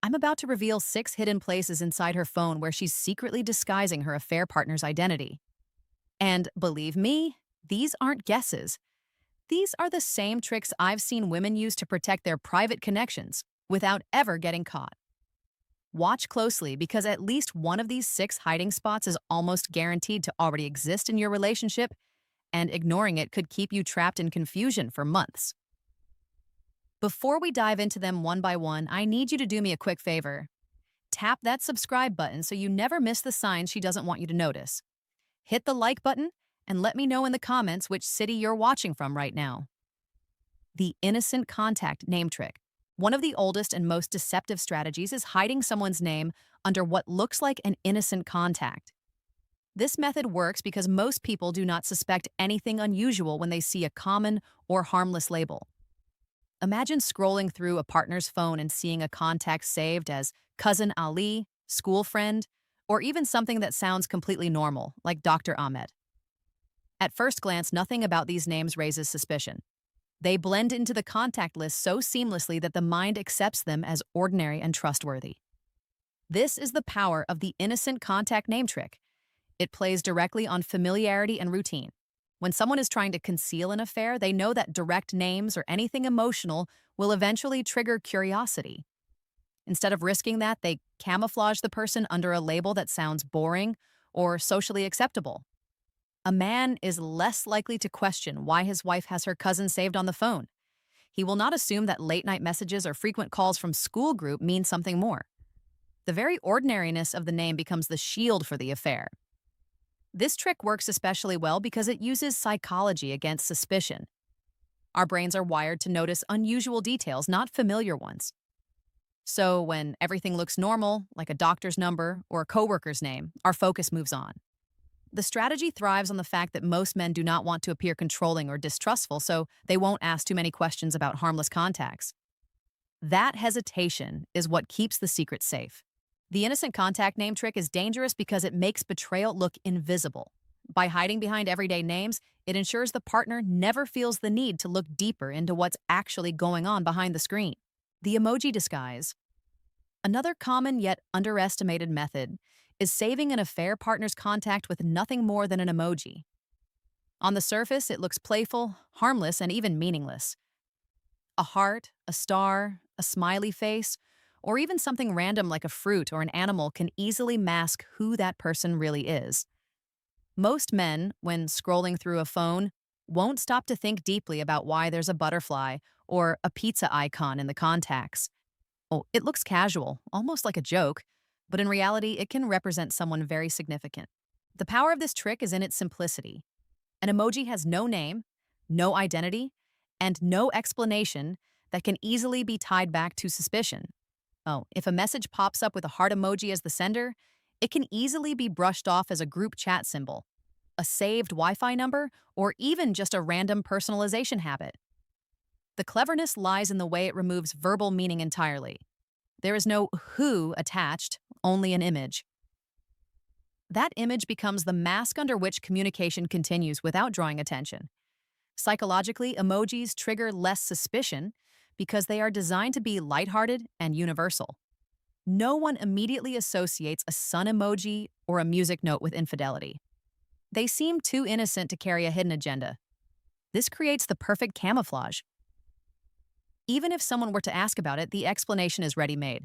I'm about to reveal 6 hidden places inside her phone where she's secretly disguising her affair partner's identity. And believe me, these aren't guesses. These are the same tricks I've seen women use to protect their private connections without ever getting caught. Watch closely because at least one of these 6 hiding spots is almost guaranteed to already exist in your relationship, and ignoring it could keep you trapped in confusion for months. Before we dive into them one by one, I need you to do me a quick favor. Tap that subscribe button so you never miss the signs she doesn't want you to notice. Hit the like button and let me know in the comments which city you're watching from right now. The innocent contact name trick. One of the oldest and most deceptive strategies is hiding someone's name under what looks like an innocent contact. This method works because most people do not suspect anything unusual when they see a common or harmless label. Imagine scrolling through a partner's phone and seeing a contact saved as Cousin Ali, school friend, or even something that sounds completely normal, like Dr. Ahmed. At first glance, nothing about these names raises suspicion. They blend into the contact list so seamlessly that the mind accepts them as ordinary and trustworthy. This is the power of the innocent contact name trick. It plays directly on familiarity and routine. When someone is trying to conceal an affair, they know that direct names or anything emotional will eventually trigger curiosity. Instead of risking that, they camouflage the person under a label that sounds boring or socially acceptable. A man is less likely to question why his wife has her cousin saved on the phone. He will not assume that late-night messages or frequent calls from school group mean something more. The very ordinariness of the name becomes the shield for the affair. This trick works especially well because it uses psychology against suspicion. Our brains are wired to notice unusual details, not familiar ones. So when everything looks normal, like a doctor's number or a coworker's name, our focus moves on. The strategy thrives on the fact that most men do not want to appear controlling or distrustful, so they won't ask too many questions about harmless contacts. That hesitation is what keeps the secret safe. The innocent contact name trick is dangerous because it makes betrayal look invisible. By hiding behind everyday names, it ensures the partner never feels the need to look deeper into what's actually going on behind the screen. The emoji disguise. Another common yet underestimated method is saving an affair partner's contact with nothing more than an emoji. On the surface, it looks playful, harmless, and even meaningless. A heart, a star, a smiley face, or even something random like a fruit or an animal can easily mask who that person really is. Most men, when scrolling through a phone, won't stop to think deeply about why there's a butterfly or a pizza icon in the contacts. Oh, it looks casual, almost like a joke, but in reality, it can represent someone very significant. The power of this trick is in its simplicity. An emoji has no name, no identity, and no explanation that can easily be tied back to suspicion. Oh, if a message pops up with a heart emoji as the sender, it can easily be brushed off as a group chat symbol, a saved Wi-Fi number, or even just a random personalization habit. The cleverness lies in the way it removes verbal meaning entirely. There is no who attached, only an image. That image becomes the mask under which communication continues without drawing attention. Psychologically, emojis trigger less suspicion because they are designed to be lighthearted and universal. No one immediately associates a sun emoji or a music note with infidelity. They seem too innocent to carry a hidden agenda. This creates the perfect camouflage. Even if someone were to ask about it, the explanation is ready-made.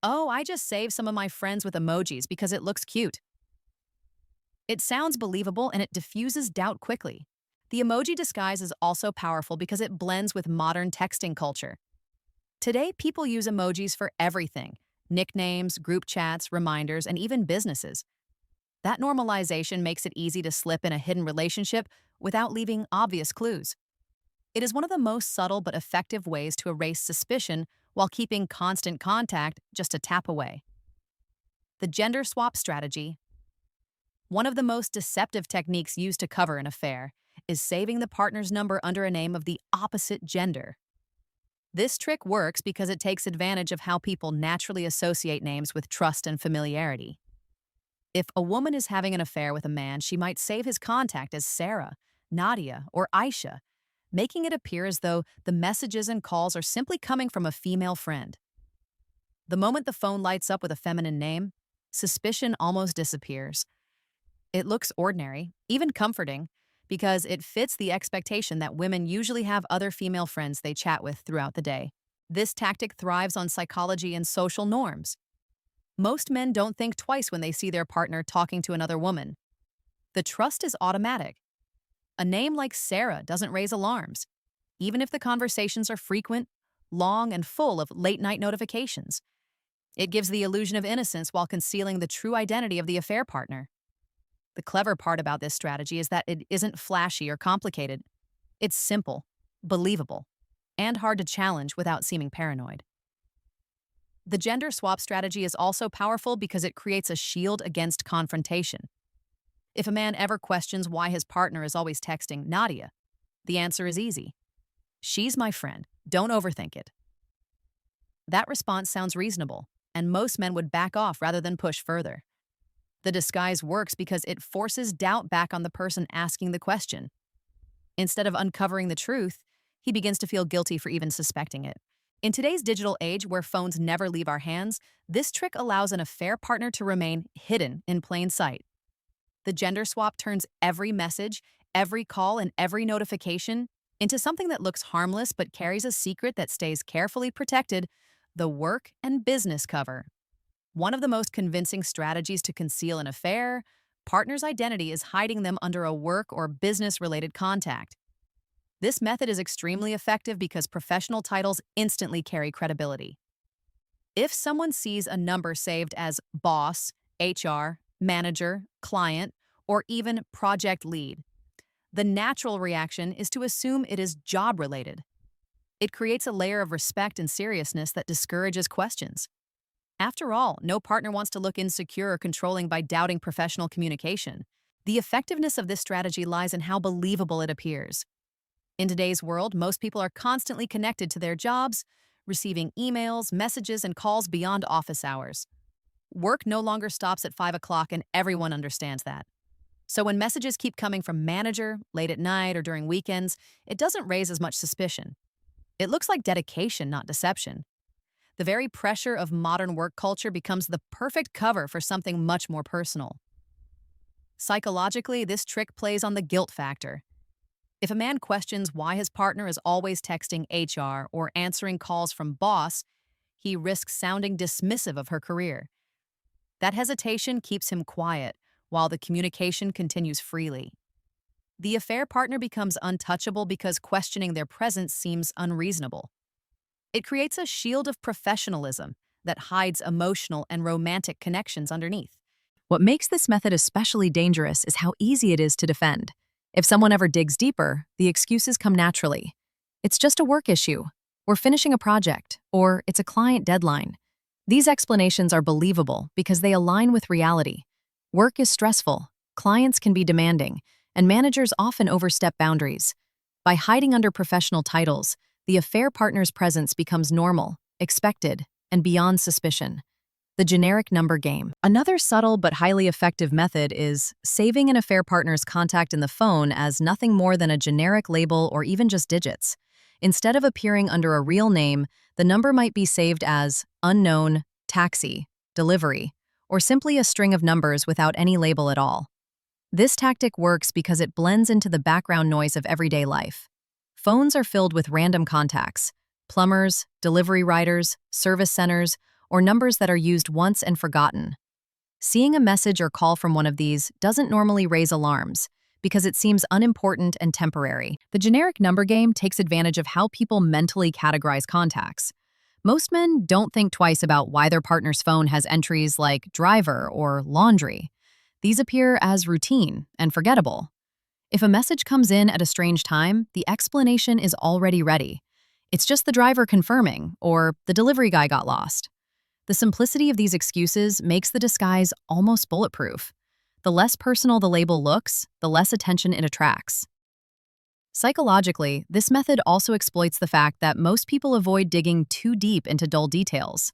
Oh, I just saved some of my friends with emojis because it looks cute. It sounds believable and it diffuses doubt quickly. The emoji disguise is also powerful because it blends with modern texting culture. Today, people use emojis for everything: nicknames, group chats, reminders, and even businesses. That normalization makes it easy to slip in a hidden relationship without leaving obvious clues. It is one of the most subtle but effective ways to erase suspicion while keeping constant contact just a tap away. The gender swap strategy. One of the most deceptive techniques used to cover an affair is saving the partner's number under a name of the opposite gender. This trick works because it takes advantage of how people naturally associate names with trust and familiarity. If a woman is having an affair with a man, she might save his contact as Sarah, Nadia, or Aisha, making it appear as though the messages and calls are simply coming from a female friend. The moment the phone lights up with a feminine name, suspicion almost disappears. It looks ordinary, even comforting, because it fits the expectation that women usually have other female friends they chat with throughout the day. This tactic thrives on psychology and social norms. Most men don't think twice when they see their partner talking to another woman. The trust is automatic. A name like Sarah doesn't raise alarms, even if the conversations are frequent, long, and full of late-night notifications. It gives the illusion of innocence while concealing the true identity of the affair partner. The clever part about this strategy is that it isn't flashy or complicated. It's simple, believable, and hard to challenge without seeming paranoid. The gender swap strategy is also powerful because it creates a shield against confrontation. If a man ever questions why his partner is always texting Nadia, the answer is easy. She's my friend. Don't overthink it. That response sounds reasonable, and most men would back off rather than push further. The disguise works because it forces doubt back on the person asking the question. Instead of uncovering the truth, he begins to feel guilty for even suspecting it. In today's digital age where phones never leave our hands, this trick allows an affair partner to remain hidden in plain sight. The gender swap turns every message, every call, and every notification into something that looks harmless but carries a secret that stays carefully protected: the work and business cover. One of the most convincing strategies to conceal an affair partner's identity is hiding them under a work or business-related contact. This method is extremely effective because professional titles instantly carry credibility. If someone sees a number saved as boss, HR, manager, client, or even project lead, the natural reaction is to assume it is job-related. It creates a layer of respect and seriousness that discourages questions. After all, no partner wants to look insecure or controlling by doubting professional communication. The effectiveness of this strategy lies in how believable it appears. In today's world, most people are constantly connected to their jobs, receiving emails, messages, and calls beyond office hours. Work no longer stops at 5 o'clock, and everyone understands that. So when messages keep coming from manager, late at night, or during weekends, it doesn't raise as much suspicion. It looks like dedication, not deception. The very pressure of modern work culture becomes the perfect cover for something much more personal. Psychologically, this trick plays on the guilt factor. If a man questions why his partner is always texting HR or answering calls from boss, he risks sounding dismissive of her career. That hesitation keeps him quiet, while the communication continues freely. The affair partner becomes untouchable because questioning their presence seems unreasonable. It creates a shield of professionalism that hides emotional and romantic connections underneath. What makes this method especially dangerous is how easy it is to defend. If someone ever digs deeper, the excuses come naturally. It's just a work issue, we're finishing a project, or it's a client deadline. These explanations are believable because they align with reality. Work is stressful, clients can be demanding, and managers often overstep boundaries. By hiding under professional titles, the affair partner's presence becomes normal, expected, and beyond suspicion. The generic number game. Another subtle but highly effective method is saving an affair partner's contact in the phone as nothing more than a generic label or even just digits. Instead of appearing under a real name, the number might be saved as unknown, taxi, delivery, or simply a string of numbers without any label at all. This tactic works because it blends into the background noise of everyday life. Phones are filled with random contacts: plumbers, delivery riders, service centers, or numbers that are used once and forgotten. Seeing a message or call from one of these doesn't normally raise alarms because it seems unimportant and temporary. The generic number game takes advantage of how people mentally categorize contacts. Most men don't think twice about why their partner's phone has entries like driver or laundry. These appear as routine and forgettable. If a message comes in at a strange time, the explanation is already ready. It's just the driver confirming, or the delivery guy got lost. The simplicity of these excuses makes the disguise almost bulletproof. The less personal the label looks, the less attention it attracts. Psychologically, this method also exploits the fact that most people avoid digging too deep into dull details.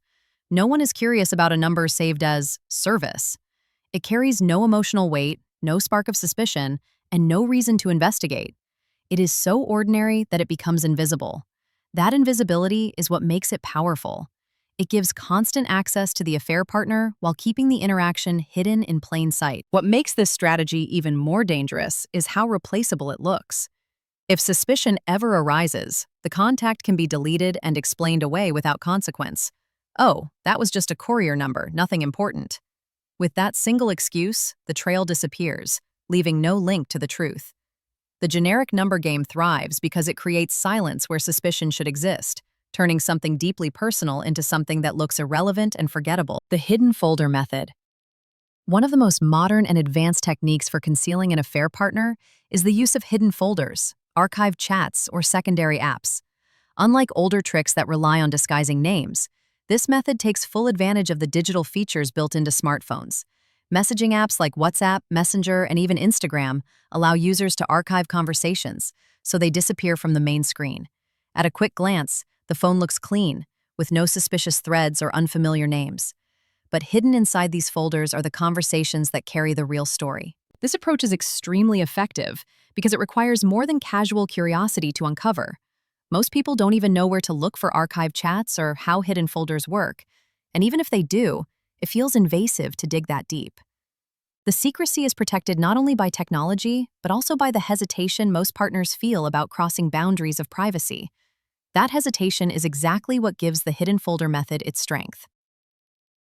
No one is curious about a number saved as service. It carries no emotional weight, no spark of suspicion, and no reason to investigate. It is so ordinary that it becomes invisible. That invisibility is what makes it powerful. It gives constant access to the affair partner while keeping the interaction hidden in plain sight. What makes this strategy even more dangerous is how replaceable it looks. If suspicion ever arises, the contact can be deleted and explained away without consequence. Oh, that was just a courier number, nothing important. With that single excuse, the trail disappears, leaving no link to the truth. The generic number game thrives because it creates silence where suspicion should exist, turning something deeply personal into something that looks irrelevant and forgettable. The hidden folder method. One of the most modern and advanced techniques for concealing an affair partner is the use of hidden folders, archived chats, or secondary apps. Unlike older tricks that rely on disguising names, this method takes full advantage of the digital features built into smartphones. Messaging apps like WhatsApp, Messenger, and even Instagram allow users to archive conversations, so they disappear from the main screen. At a quick glance, the phone looks clean, with no suspicious threads or unfamiliar names. But hidden inside these folders are the conversations that carry the real story. This approach is extremely effective because it requires more than casual curiosity to uncover. Most people don't even know where to look for archived chats or how hidden folders work, and even if they do, it feels invasive to dig that deep. The secrecy is protected not only by technology, but also by the hesitation most partners feel about crossing boundaries of privacy. That hesitation is exactly what gives the hidden folder method its strength.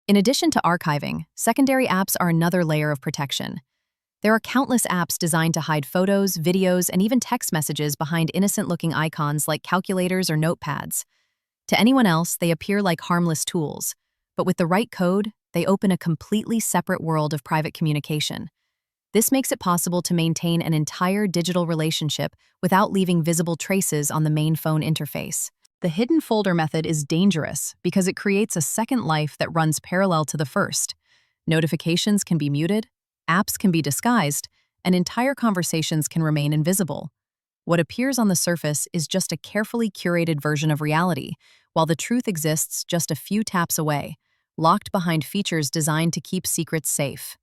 In addition to archiving, secondary apps are another layer of protection. There are countless apps designed to hide photos, videos, and even text messages behind innocent-looking icons like calculators or notepads. To anyone else, they appear like harmless tools, but with the right code, they open a completely separate world of private communication. This makes it possible to maintain an entire digital relationship without leaving visible traces on the main phone interface. The hidden folder method is dangerous because it creates a second life that runs parallel to the first. Notifications can be muted, apps can be disguised, and entire conversations can remain invisible. What appears on the surface is just a carefully curated version of reality, while the truth exists just a few taps away, locked behind features designed to keep secrets safe.